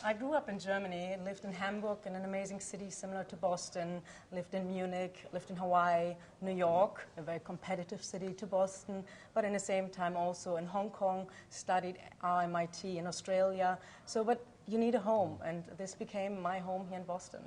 I grew up in Germany, lived in Hamburg, in an amazing city similar to Boston, lived in Munich, lived in Hawaii, New York, a very competitive city to Boston, but in the same time also in Hong Kong, studied RMIT in Australia. So, but you need a home, and this became my home here in Boston.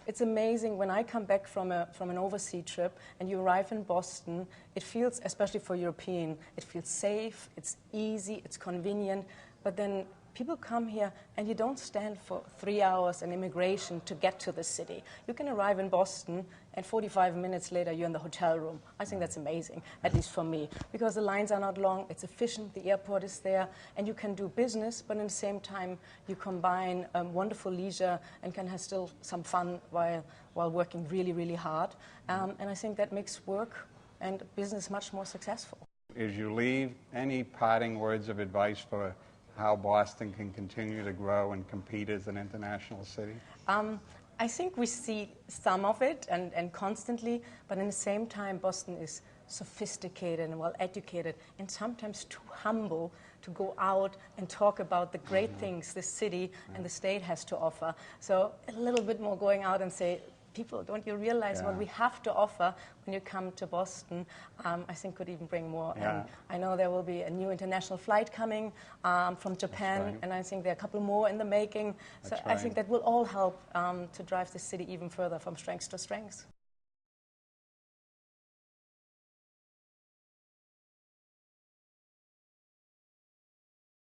It's amazing when I come back from an overseas trip and you arrive in Boston, it feels, especially for European, it feels safe, it's easy, it's convenient, but then people come here and you don't stand for 3 hours in immigration to get to the city. You can arrive in Boston and 45 minutes later you're in the hotel room. I think that's amazing, at least for me, because the lines are not long, it's efficient, the airport is there, and you can do business, but at the same time you combine wonderful leisure and can have still some fun while working really, really hard. And I think that makes work and business much more successful. As you leave, any parting words of advice for how Boston can continue to grow and compete as an international city? I think we see some of it and constantly, but at the same time Boston is sophisticated and well educated and sometimes too humble to go out and talk about the great things the city and the state has to offer. So a little bit more going out and say, people, don't you realize what we have to offer when you come to Boston? I think could even bring more. Yeah. And I know there will be a new international flight coming from Japan, and I think there are a couple more in the making. So I think that will all help to drive the city even further from strength to strength.